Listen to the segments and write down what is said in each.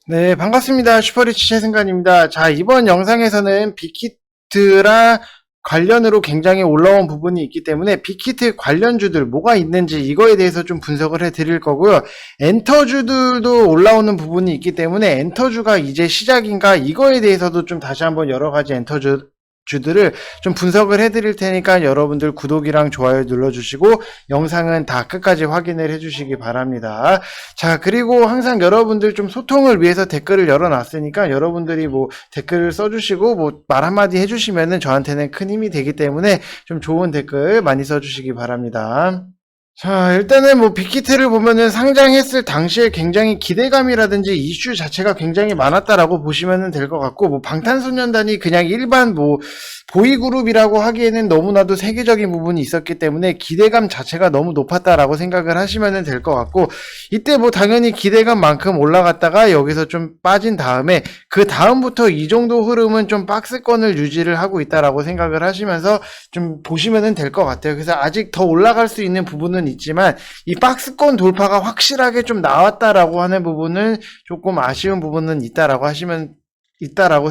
네, 반갑습니다. 슈퍼리치 최승관입니다. 자, 이번 영상에서는 빅히트랑 관련으로 굉장히 올라온 부분이 있기 때문에 빅히트 관련주들 뭐가 있는지 이거에 대해서 좀 분석을 해 드릴 거고요. 엔터주들도 올라오는 부분이 있기 때문에 엔터주가 이제 시작인가 이거에 대해서도 좀 다시 한번 여러 가지 주들을 좀 분석을 해드릴 테니까 여러분들 구독이랑 좋아요 눌러주시고 영상은 다 끝까지 확인을 해주시기 바랍니다. 자, 그리고 항상 여러분들 좀 소통을 위해서 댓글을 열어놨으니까 여러분들이 뭐 댓글을 써주시고 뭐 말 한마디 해주시면은 저한테는 큰 힘이 되기 때문에 좀 좋은 댓글 많이 써주시기 바랍니다. 자, 일단은 뭐 빅히트를 보면은 상장했을 당시에 굉장히 기대감이라든지 이슈 자체가 굉장히 많았다라고 보시면 될 것 같고, 뭐 방탄소년단이 그냥 일반 뭐 보이그룹이라고 하기에는 너무나도 세계적인 부분이 있었기 때문에 기대감 자체가 너무 높았다라고 생각을 하시면 될 것 같고, 이때 뭐 당연히 기대감만큼 올라갔다가 여기서 좀 빠진 다음에 그 다음부터 이 정도 흐름은 좀 박스권을 유지를 하고 있다라고 생각을 하시면서 좀 보시면 될 것 같아요. 그래서 아직 더 올라갈 수 있는 부분은 있지만 이 박스권 돌파가 확실하게 좀 나왔다라고 하는 부분은 조금 아쉬운 부분은 있다라고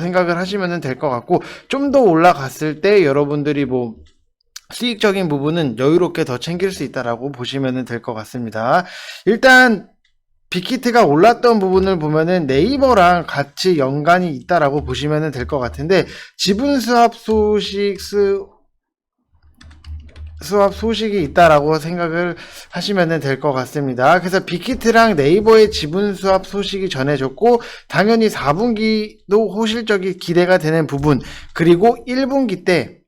생각을 하시면 될 것 같고, 좀 더 올라갔을 때 여러분들이 뭐 수익적인 부분은 여유롭게 더 챙길 수 있다라고 보시면 될 것 같습니다. 일단 빅히트가 올랐던 부분을 보면은 네이버랑 같이 연관이 있다라고 보시면 될 것 같은데, 지분 수합 소식이 있다라고 생각을 하시면 될 것 같습니다. 그래서 빅히트랑 네이버의 지분 수합 소식이 전해졌고, 당연히 4분기도 호실적이 기대가 되는 부분, 그리고 1분기 때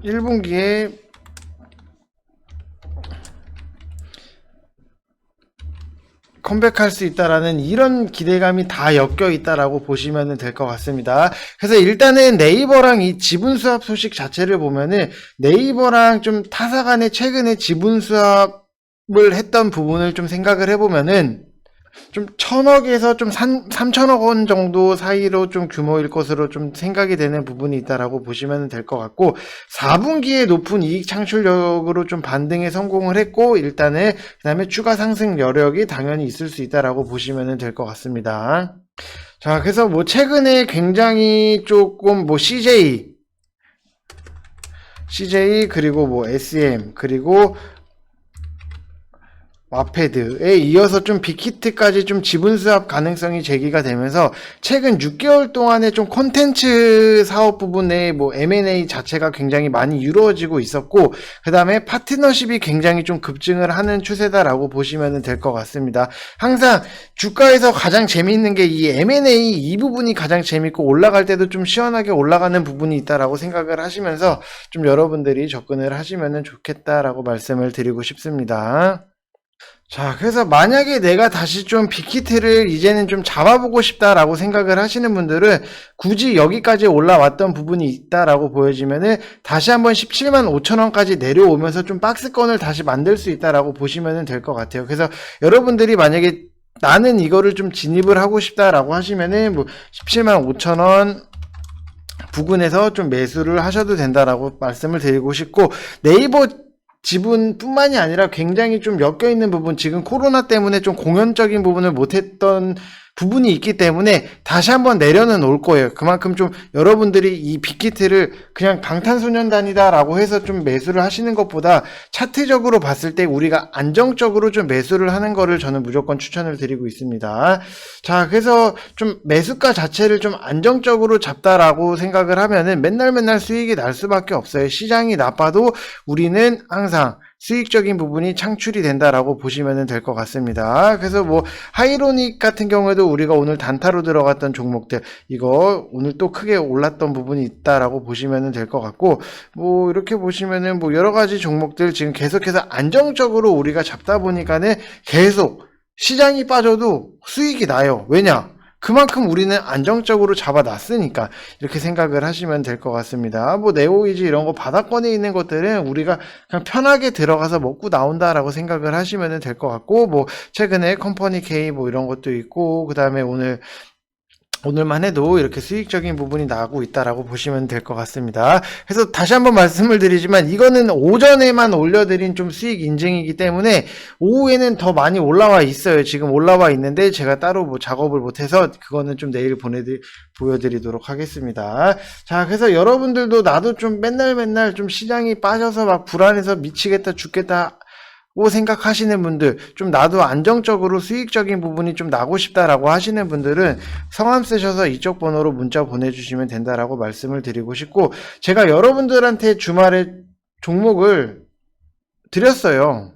1분기에 컴백할 수 있다라는 이런 기대감이 다 엮여 있다라고 보시면 될 것 같습니다. 그래서 일단은 네이버랑 이 지분 수합 소식 자체를 보면은 네이버랑 좀 타사 간에 최근에 지분 수합을 했던 부분을 좀 생각을 해보면은 좀 1000억에서 좀 3000억 원 정도 사이로 좀 규모일 것으로 좀 생각이 되는 부분이 있다라고 보시면 될 것 같고, 4분기에 높은 이익 창출력으로 좀 반등에 성공을 했고, 일단은 그 다음에 추가 상승 여력이 당연히 있을 수 있다라고 보시면 될 것 같습니다. 자, 그래서 뭐 최근에 굉장히 조금 뭐 CJ 그리고 뭐 SM 그리고 와패드에 이어서 좀 빅히트까지 좀 지분 수합 가능성이 제기가 되면서 최근 6개월 동안에 좀 콘텐츠 사업 부분에 뭐 M&A 자체가 굉장히 많이 이루어지고 있었고, 그 다음에 파트너십이 굉장히 좀 급증을 하는 추세다라고 보시면 될 것 같습니다. 항상 주가에서 가장 재미있는 게 이 M&A 이 부분이 가장 재밌고, 올라갈 때도 좀 시원하게 올라가는 부분이 있다라고 생각을 하시면서 좀 여러분들이 접근을 하시면 좋겠다라고 말씀을 드리고 싶습니다. 자, 그래서 만약에 내가 다시 좀 빅히트를 이제는 좀 잡아보고 싶다라고 생각을 하시는 분들은 굳이 여기까지 올라왔던 부분이 있다라고 보여지면은 다시 한번 17만 5천 원까지 내려오면서 좀 박스권을 다시 만들 수 있다라고 보시면 될 것 같아요. 그래서 여러분들이 만약에 나는 이거를 좀 진입을 하고 싶다라고 하시면은 뭐 17만 5천 원 부근에서 좀 매수를 하셔도 된다라고 말씀을 드리고 싶고, 네이버 지분뿐만이 아니라 굉장히 좀 엮여있는 부분, 지금 코로나 때문에 좀 공연적인 부분을 못했던 부분이 있기 때문에 다시 한번 내려는 올 거예요. 그만큼 좀 여러분들이 이 빅히트를 그냥 방탄소년단이다 라고 해서 좀 매수를 하시는 것보다 차트적으로 봤을 때 우리가 안정적으로 좀 매수를 하는 거를 저는 무조건 추천을 드리고 있습니다. 자, 그래서 좀 매수가 자체를 좀 안정적으로 잡다라고 생각을 하면은 맨날 수익이 날 수밖에 없어요. 시장이 나빠도 우리는 항상 수익적인 부분이 창출이 된다라고 보시면 될 것 같습니다. 그래서 뭐 하이로닉 같은 경우에도 우리가 오늘 단타로 들어갔던 종목들, 이거 오늘 또 크게 올랐던 부분이 있다라고 보시면 될 것 같고, 뭐 이렇게 보시면은 뭐 여러 가지 종목들 지금 계속해서 안정적으로 우리가 잡다 보니까는 계속 시장이 빠져도 수익이 나요. 왜냐? 그만큼 우리는 안정적으로 잡아놨으니까, 이렇게 생각을 하시면 될 것 같습니다. 뭐 네오이지 이런 거 바닥권에 있는 것들은 우리가 그냥 편하게 들어가서 먹고 나온다라고 생각을 하시면 될 것 같고, 뭐 최근에 컴퍼니 K 뭐 이런 것도 있고, 그 다음에 오늘 오늘만 해도 이렇게 수익적인 부분이 나오고 있다라고 보시면 될 것 같습니다. 그래서 다시 한번 말씀을 드리지만 이거는 오전에만 올려드린 좀 수익 인증이기 때문에 오후에는 더 많이 올라와 있어요. 지금 올라와 있는데 제가 따로 뭐 작업을 못해서 그거는 좀 내일 보여드리도록 하겠습니다. 자, 그래서 여러분들도 나도 좀 맨날 좀 시장이 빠져서 막 불안해서 미치겠다 죽겠다 고 생각하시는 분들, 좀 나도 안정적으로 수익적인 부분이 좀 나고 싶다라고 하시는 분들은 성함 쓰셔서 이쪽 번호로 문자 보내주시면 된다라고 말씀을 드리고 싶고, 제가 여러분들한테 주말에 종목을 드렸어요.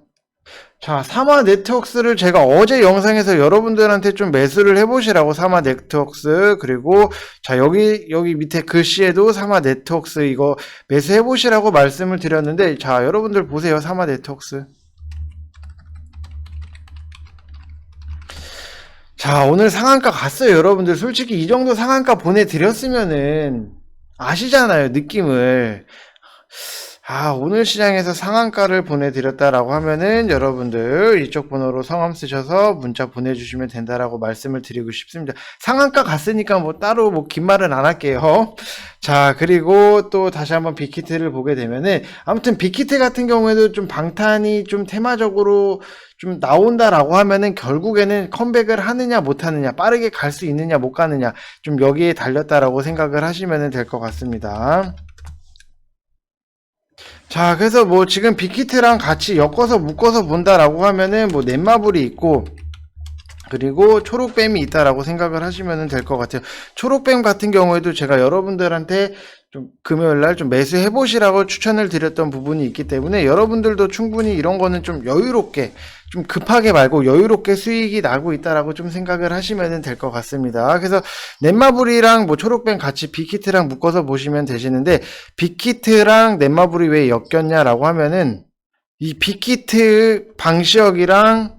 자, 사마 네트워크스를 제가 어제 영상에서 여러분들한테 좀 매수를 해보시라고, 사마 네트워크스, 그리고 자, 여기 밑에 글씨에도 사마 네트워크스 이거 매수해보시라고 말씀을 드렸는데, 자, 여러분들 보세요. 사마 네트워크스. 자, 오늘 상한가 갔어요. 여러분들 솔직히 이 정도 상한가 보내드렸으면은 아시잖아요, 느낌을. 오늘 시장에서 상한가를 보내드렸다라고 하면은 여러분들 이쪽 번호로 성함 쓰셔서 문자 보내주시면 된다라고 말씀을 드리고 싶습니다. 상한가 갔으니까 뭐 따로 뭐 긴 말은 안 할게요. 자, 그리고 또 다시 한번 빅히트를 보게 되면은, 아무튼 빅히트 같은 경우에도 좀 방탄이 좀 테마적으로 좀 나온다라고 하면은 결국에는 컴백을 하느냐 못 하느냐, 빠르게 갈 수 있느냐 못 가느냐, 좀 여기에 달렸다라고 생각을 하시면 될 것 같습니다. 자, 그래서 뭐 지금 빅히트랑 같이 엮어서 묶어서 본다라고 하면은 뭐 넷마블이 있고, 그리고 초록뱀이 있다라고 생각을 하시면 될 것 같아요. 초록뱀 같은 경우에도 제가 여러분들한테 좀 금요일날 좀 매수해 보시라고 추천을 드렸던 부분이 있기 때문에 여러분들도 충분히 이런 거는 좀 여유롭게, 좀 급하게 말고 여유롭게 수익이 나고 있다라고 좀 생각을 하시면 될 것 같습니다. 그래서 넷마블이랑 뭐 초록뱀 같이 빅히트랑 묶어서 보시면 되시는데, 빅히트랑 넷마블이 왜 엮였냐라고 하면은 이 빅히트 방시혁이랑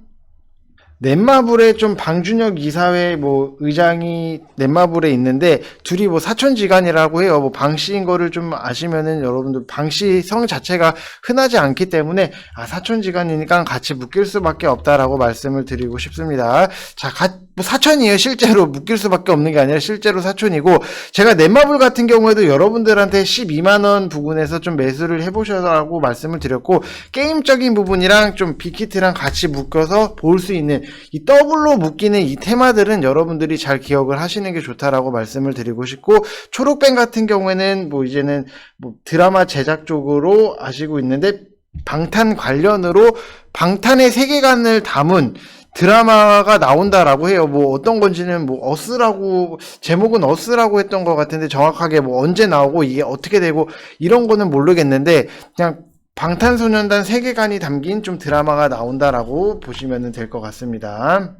넷마블에 좀 방준혁 이사회 뭐 의장이 넷마블에 있는데, 둘이 뭐 사촌지간이라고 해요. 뭐 방씨인 거를 좀 아시면은 여러분들, 방씨 성 자체가 흔하지 않기 때문에 사촌지간이니까 같이 묶일 수밖에 없다라고 말씀을 드리고 싶습니다. 자, 뭐 사촌이에요. 실제로 묶일 수밖에 없는 게 아니라 실제로 사촌이고, 제가 넷마블 같은 경우에도 여러분들한테 12만원 부분에서 좀 매수를 해보셔라고 말씀을 드렸고, 게임적인 부분이랑 좀 빅히트랑 같이 묶어서 볼 수 있는 이 더블로 묶이는 이 테마들은 여러분들이 잘 기억을 하시는 게 좋다라고 말씀을 드리고 싶고, 초록뱀 같은 경우에는 뭐 이제는 뭐 드라마 제작 쪽으로 아시고 있는데, 방탄 관련으로 방탄의 세계관을 담은 드라마가 나온다라고 해요. 뭐 어떤 건지는 뭐 어스라고, 제목은 어스라고 했던 것 같은데 정확하게 뭐 언제 나오고 이게 어떻게 되고 이런 거는 모르겠는데, 그냥 방탄소년단 세계관이 담긴 좀 드라마가 나온다라고 보시면 될 것 같습니다.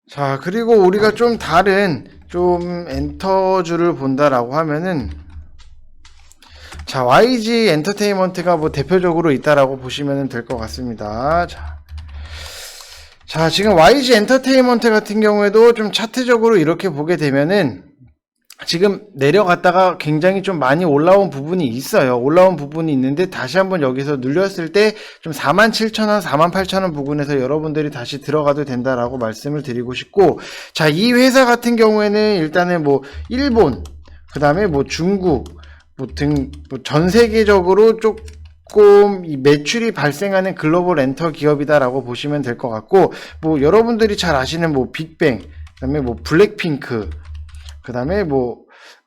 자, 그리고 우리가 좀 다른 좀 엔터주를 본다라고 하면은, 자, YG 엔터테인먼트가 뭐 대표적으로 있다라고 보시면 될 것 같습니다. 자, 지금 YG 엔터테인먼트 같은 경우에도 좀 차트적으로 이렇게 보게 되면은 지금 내려갔다가 굉장히 좀 많이 올라온 부분이 있어요. 올라온 부분이 있는데 다시 한번 여기서 눌렸을 때 좀 47,000원, 48,000원 부근에서 여러분들이 다시 들어가도 된다라고 말씀을 드리고 싶고, 자, 이 회사 같은 경우에는 일단은 뭐 일본, 그 다음에 뭐 중국, 뭐 전 세계적으로 조금 이 매출이 발생하는 글로벌 엔터 기업이다라고 보시면 될 것 같고, 뭐 여러분들이 잘 아시는 뭐 빅뱅, 그 다음에 뭐 블랙핑크, 그 다음에 뭐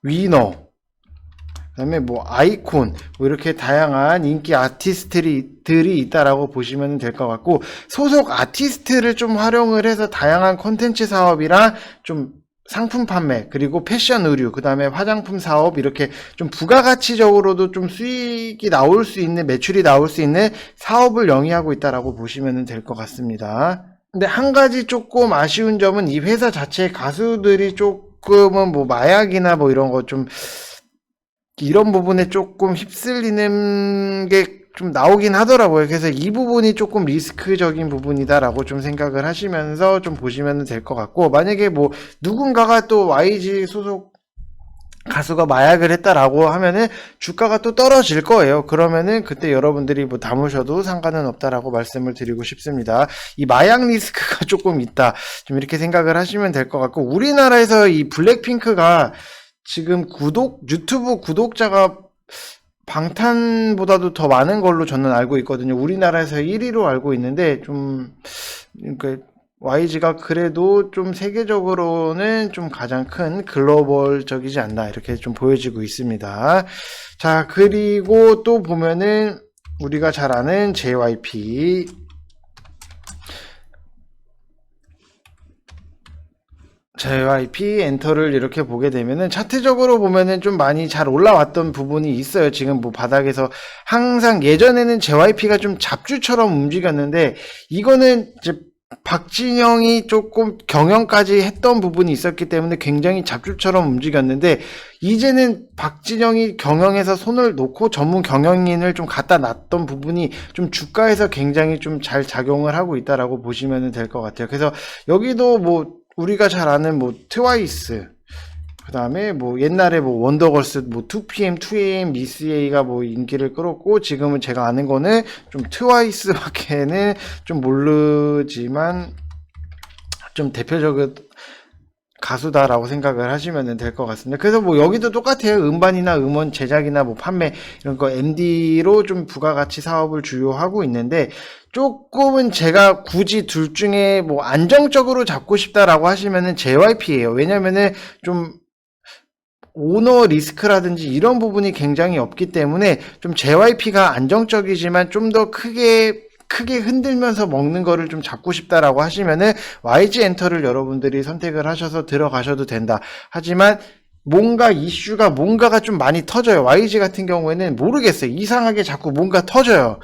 위너, 그 다음에 뭐 아이콘, 뭐 이렇게 다양한 인기 아티스트들이 있다라고 보시면 될 것 같고, 소속 아티스트를 좀 활용을 해서 다양한 콘텐츠 사업이랑 좀 상품 판매, 그리고 패션 의류, 그 다음에 화장품 사업, 이렇게 좀 부가가치적으로도 좀 수익이 나올 수 있는, 매출이 나올 수 있는 사업을 영위하고 있다라고 보시면 될 것 같습니다. 근데 한 가지 조금 아쉬운 점은 이 회사 자체의 가수들이 조금은 뭐 마약이나 뭐 이런 거 좀, 이런 부분에 조금 휩쓸리는 게 좀 나오긴 하더라고요. 그래서 이 부분이 조금 리스크적인 부분이다라고 좀 생각을 하시면서 좀 보시면 될 것 같고, 만약에 뭐 누군가가 또 YG 소속 가수가 마약을 했다라고 하면은 주가가 또 떨어질 거예요. 그러면은 그때 여러분들이 뭐 담으셔도 상관은 없다라고 말씀을 드리고 싶습니다. 이 마약 리스크가 조금 있다. 좀 이렇게 생각을 하시면 될 것 같고, 우리나라에서 이 블랙핑크가 지금 유튜브 구독자가 방탄보다도 더 많은 걸로 저는 알고 있거든요. 우리나라에서 1위로 알고 있는데, 그러니까 YG가 그래도 좀 세계적으로는 좀 가장 큰 글로벌적이지 않나, 이렇게 좀 보여지고 있습니다. 자, 그리고 또 보면은 우리가 잘 아는 JYP. JYP 엔터를 이렇게 보게 되면은 차트적으로 보면은 좀 많이 잘 올라왔던 부분이 있어요. 지금 뭐 바닥에서 항상 예전에는 JYP가 좀 잡주처럼 움직였는데, 이거는 이제 박진영이 조금 경영까지 했던 부분이 있었기 때문에 굉장히 잡주처럼 움직였는데, 이제는 박진영이 경영에서 손을 놓고 전문 경영인을 좀 갖다 놨던 부분이 좀 주가에서 굉장히 좀 잘 작용을 하고 있다라고 보시면 될 것 같아요. 그래서 여기도 뭐 우리가 잘 아는 뭐 트와이스, 그 다음에 뭐 옛날에 뭐 원더걸스, 뭐 2PM, 2AM, 미스A가 뭐 인기를 끌었고, 지금은 제가 아는 거는 좀 트와이스밖에는 좀 모르지만 좀 대표적인 가수다라고 생각을 하시면 될 것 같습니다. 그래서 뭐 여기도 똑같아요. 음반이나 음원 제작이나 뭐 판매 이런 거 MD로 좀 부가가치 사업을 주요 하고 있는데, 조금은 제가 굳이 둘 중에 뭐 안정적으로 잡고 싶다라고 하시면은 JYP예요. 왜냐면은 좀 오너 리스크라든지 이런 부분이 굉장히 없기 때문에 좀 JYP가 안정적이지만 좀 더 크게 흔들면서 먹는 거를 좀 잡고 싶다라고 하시면은 YG 엔터를 여러분들이 선택을 하셔서 들어가셔도 된다. 하지만 뭔가가 좀 많이 터져요. YG 같은 경우에는 모르겠어요. 이상하게 자꾸 뭔가 터져요.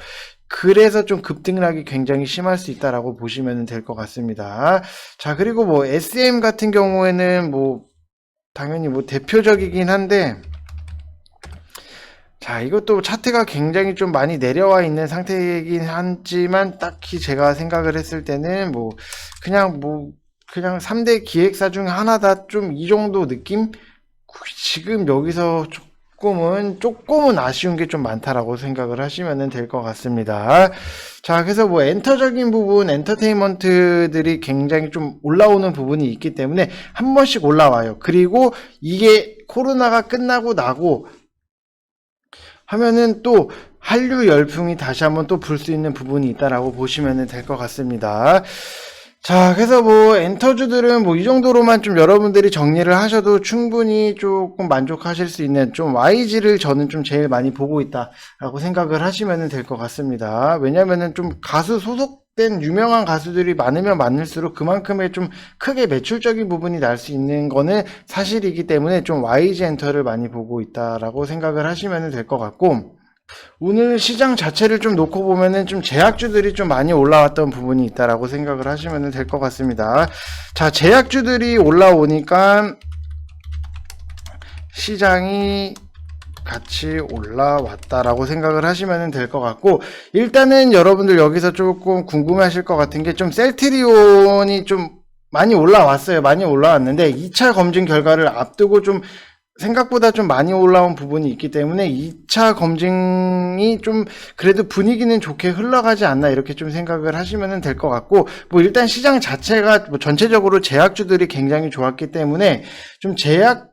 그래서 좀 급등락이 굉장히 심할 수 있다라고 보시면 될 것 같습니다. 자, 그리고 뭐 SM 같은 경우에는 뭐 당연히 뭐 대표적이긴 한데, 자, 이것도 차트가 굉장히 좀 많이 내려와 있는 상태이긴 하지만, 딱히 제가 생각을 했을 때는 그냥 3대 기획사 중 하나다, 좀 이 정도 느낌? 지금 여기서 조금은 아쉬운 게 좀 많다라고 생각을 하시면 될 것 같습니다. 자, 그래서 뭐 엔터적인 부분, 엔터테인먼트들이 굉장히 좀 올라오는 부분이 있기 때문에 한 번씩 올라와요. 그리고 이게 코로나가 끝나고 나고 하면은 또 한류 열풍이 다시 한번 또 불 수 있는 부분이 있다라고 보시면 될 것 같습니다. 자, 그래서 뭐 엔터주들은 뭐 이 정도로만 좀 여러분들이 정리를 하셔도 충분히 조금 만족하실 수 있는, 좀 YG를 저는 좀 제일 많이 보고 있다라고 생각을 하시면 될 것 같습니다. 왜냐면은 좀 가수 소속된 유명한 가수들이 많으면 많을수록 그만큼의 좀 크게 매출적인 부분이 날 수 있는 거는 사실이기 때문에 좀 YG 엔터를 많이 보고 있다라고 생각을 하시면 될 것 같고, 오늘 시장 자체를 좀 놓고 보면은 좀 제약주들이 좀 많이 올라왔던 부분이 있다라고 생각을 하시면 될 것 같습니다. 자, 제약주들이 올라오니까 시장이 같이 올라왔다라고 생각을 하시면 될 것 같고, 일단은 여러분들 여기서 조금 궁금하실 것 같은 게, 좀 셀트리온이 좀 많이 올라왔어요. 많이 올라왔는데 2차 검증 결과를 앞두고 좀 생각보다 좀 많이 올라온 부분이 있기 때문에 2차 검증이 좀 그래도 분위기는 좋게 흘러가지 않나, 이렇게 좀 생각을 하시면 될 것 같고, 뭐 일단 시장 자체가 뭐 전체적으로 제약주들이 굉장히 좋았기 때문에 좀 제약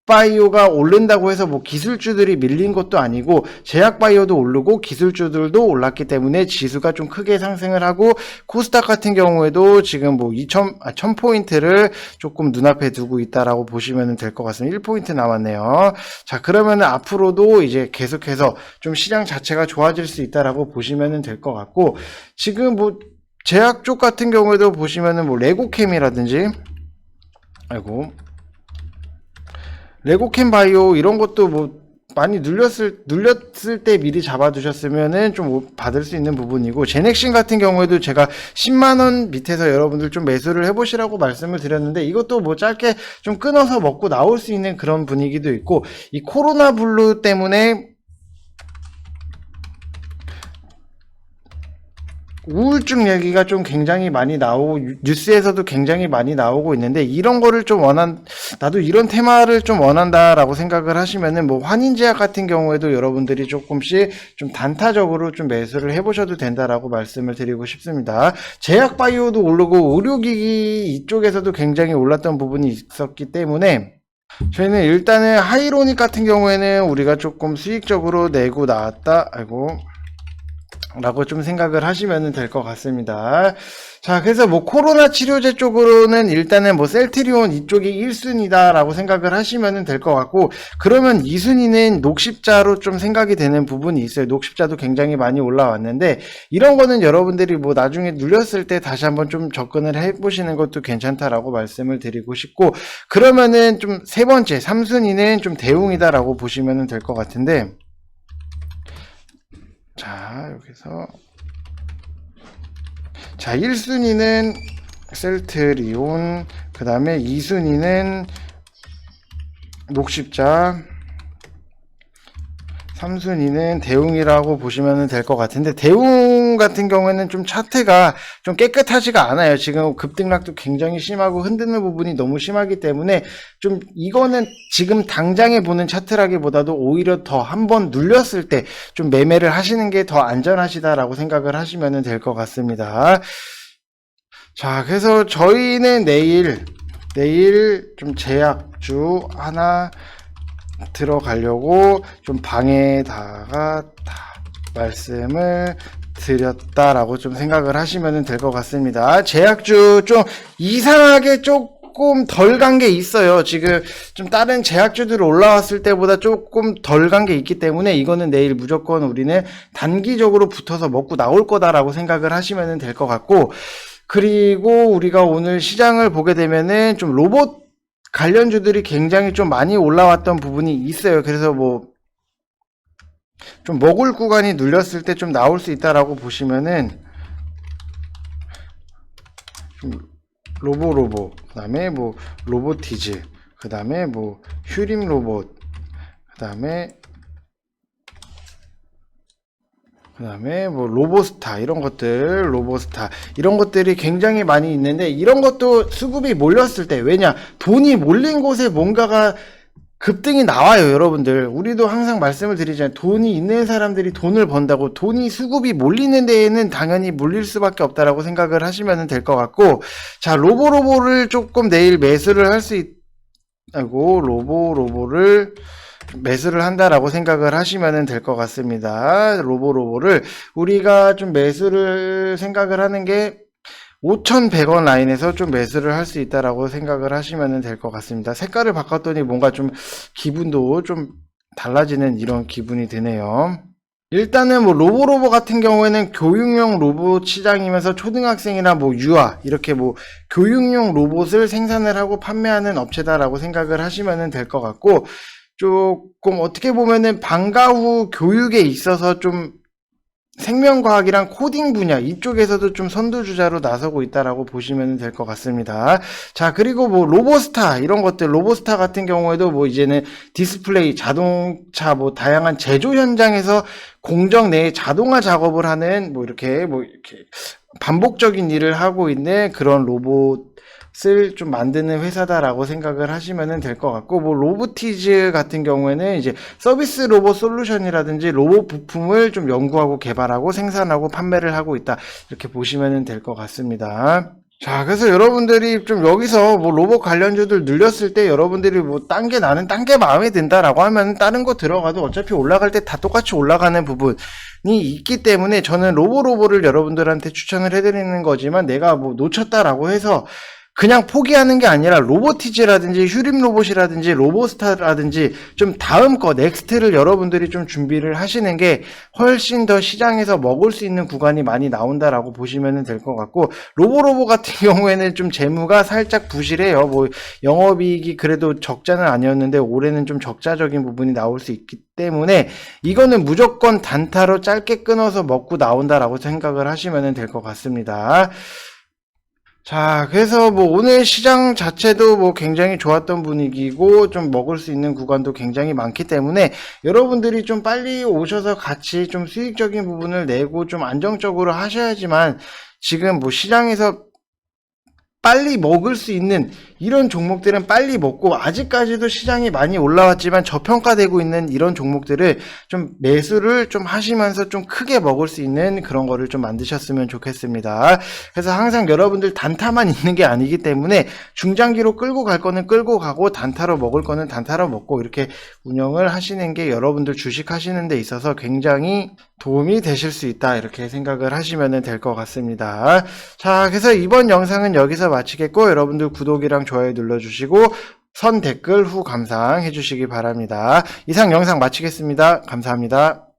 바이오가 오른다고 해서 뭐 기술주들이 밀린 것도 아니고, 제약 바이오도 오르고 기술주들도 올랐기 때문에 지수가 좀 크게 상승을 하고, 코스닥 같은 경우에도 지금 뭐 1000포인트를 조금 눈앞에 두고 있다라고 보시면 될 것 같습니다. 1포인트 남았네요. 자, 그러면 앞으로도 이제 계속해서 좀 시장 자체가 좋아질 수 있다라고 보시면 될 것 같고, 지금 뭐 제약 쪽 같은 경우에도 보시면은 뭐 레고캠이라든지, 레고캠 바이오 이런 것도 뭐 많이 눌렸을 때 미리 잡아두셨으면은 좀 받을 수 있는 부분이고, 제넥신 같은 경우에도 제가 10만원 밑에서 여러분들 좀 매수를 해보시라고 말씀을 드렸는데, 이것도 뭐 짧게 좀 끊어서 먹고 나올 수 있는 그런 분위기도 있고, 이 코로나 블루 때문에 우울증 얘기가 좀 굉장히 많이 나오고 뉴스에서도 굉장히 많이 나오고 있는데 이런 거를 좀 나도 이런 테마를 좀 원한다라고 생각을 하시면은 뭐 환인제약 같은 경우에도 여러분들이 조금씩 좀 단타적으로 좀 매수를 해보셔도 된다라고 말씀을 드리고 싶습니다. 제약 바이오도 오르고 의료기기 이쪽에서도 굉장히 올랐던 부분이 있었기 때문에 저희는 일단은 하이로닉 같은 경우에는 우리가 조금 수익적으로 내고 나왔다. 라고 좀 생각을 하시면 될 것 같습니다. 자, 그래서 뭐 코로나 치료제 쪽으로는 일단은 뭐 셀트리온 이쪽이 1순위다 라고 생각을 하시면 될 것 같고, 그러면 2순위는 녹십자로 좀 생각이 되는 부분이 있어요. 녹십자도 굉장히 많이 올라왔는데 이런 거는 여러분들이 뭐 나중에 눌렸을 때 다시 한번 좀 접근을 해보시는 것도 괜찮다라고 말씀을 드리고 싶고, 그러면은 좀 세 번째 3순위는 좀 대웅이다 라고 보시면 될 것 같은데, 자, 여기서 자, 1순위는 셀트리온, 그 다음에 2순위는 녹십자, 3순위는 대웅이라고 보시면 될 것 같은데, 대웅 같은 경우에는 좀 차트가 좀 깨끗하지가 않아요. 지금 급등락도 굉장히 심하고 흔드는 부분이 너무 심하기 때문에 좀 이거는 지금 당장에 보는 차트라기보다도 오히려 더 한번 눌렸을 때 좀 매매를 하시는 게 더 안전하시다라고 생각을 하시면 될 것 같습니다. 자, 그래서 저희는 내일 좀 제약주 하나 들어가려고 좀 방에다가 말씀을 드렸다라고 좀 생각을 하시면 될 것 같습니다. 제약주 좀 이상하게 조금 덜 간 게 있어요. 지금 좀 다른 제약주들 올라왔을 때보다 조금 덜 간 게 있기 때문에 이거는 내일 무조건 우리는 단기적으로 붙어서 먹고 나올 거다라고 생각을 하시면 될 것 같고, 그리고 우리가 오늘 시장을 보게 되면은 좀 로봇 관련주들이 굉장히 좀 많이 올라왔던 부분이 있어요. 그래서 뭐 좀 먹을 구간이 눌렸을 때 좀 나올 수 있다라고 보시면은 좀 로보, 그다음에 뭐 로보티즈, 그다음에 뭐 휴림 로봇, 그다음에 뭐 로보스타 이런 것들이 굉장히 많이 있는데, 이런 것도 수급이 몰렸을 때, 왜냐 돈이 몰린 곳에 뭔가가 급등이 나와요. 여러분들, 우리도 항상 말씀을 드리잖아요. 돈이 있는 사람들이 돈을 번다고. 돈이 수급이 몰리는 데에는 당연히 몰릴 수밖에 없다라고 생각을 하시면 될 것 같고, 자, 로보를 조금 내일 매수를 할 수 있다고, 로보를 매수를 한다라고 생각을 하시면 될 것 같습니다. 로보를 우리가 좀 매수를 생각을 하는 게 5,100원 라인에서 좀 매수를 할 수 있다라고 생각을 하시면 될 것 같습니다. 색깔을 바꿨더니 뭔가 좀 기분도 좀 달라지는 이런 기분이 드네요. 일단은 뭐 로보 같은 경우에는 교육용 로봇 시장이면서 초등학생이나 뭐 유아 이렇게 뭐 교육용 로봇을 생산을 하고 판매하는 업체다라고 생각을 하시면 될 것 같고, 조금 어떻게 보면은 방과 후 교육에 있어서 좀 생명과학이랑 코딩 분야 이쪽에서도 좀 선두주자로 나서고 있다라고 보시면 될 것 같습니다. 자, 그리고 뭐 로보스타 이런 것들, 로보스타 같은 경우에도 뭐 이제는 디스플레이, 자동차 뭐 다양한 제조 현장에서 공정 내에 자동화 작업을 하는 뭐 이렇게 반복적인 일을 하고 있는 그런 로봇을 좀 만드는 회사다라고 생각을 하시면 될 것 같고, 뭐 로보티즈 같은 경우에는 이제 서비스 로봇 솔루션이라든지 로봇 부품을 좀 연구하고 개발하고 생산하고 판매를 하고 있다, 이렇게 보시면 될 것 같습니다. 자, 그래서 여러분들이 좀 여기서 뭐 로봇 관련주들 눌렸을 때 여러분들이 뭐 나는 딴 게 마음에 든다라고 하면 다른 거 들어가도 어차피 올라갈 때 다 똑같이 올라가는 부분이 있기 때문에 저는 로보를 여러분들한테 추천을 해드리는 거지만, 내가 뭐 놓쳤다라고 해서 그냥 포기하는 게 아니라 로보티즈라든지 휴림 로봇이라든지 로보스타라든지 좀 다음 거 넥스트를 여러분들이 좀 준비를 하시는 게 훨씬 더 시장에서 먹을 수 있는 구간이 많이 나온다라고 보시면 될 것 같고, 로보 같은 경우에는 좀 재무가 살짝 부실해요. 뭐 영업이익이 그래도 적자는 아니었는데 올해는 좀 적자적인 부분이 나올 수 있기 때문에 이거는 무조건 단타로 짧게 끊어서 먹고 나온다라고 생각을 하시면 될 것 같습니다. 자, 그래서 뭐 오늘 시장 자체도 뭐 굉장히 좋았던 분위기고 좀 먹을 수 있는 구간도 굉장히 많기 때문에 여러분들이 좀 빨리 오셔서 같이 좀 수익적인 부분을 내고 좀 안정적으로 하셔야지만 지금 뭐 시장에서 빨리 먹을 수 있는 이런 종목들은 빨리 먹고 아직까지도 시장이 많이 올라왔지만 저평가되고 있는 이런 종목들을 좀 매수를 좀 하시면서 좀 크게 먹을 수 있는 그런 거를 좀 만드셨으면 좋겠습니다. 그래서 항상 여러분들 단타만 있는 게 아니기 때문에 중장기로 끌고 갈 거는 끌고 가고 단타로 먹을 거는 단타로 먹고 이렇게 운영을 하시는 게 여러분들 주식 하시는 데 있어서 굉장히 도움이 되실 수 있다 이렇게 생각을 하시면 될 것 같습니다. 자, 그래서 이번 영상은 여기서 마치겠고 여러분들 구독이랑 좋아요 눌러주시고 선 댓글 후 감상해 주시기 바랍니다. 이상 영상 마치겠습니다. 감사합니다.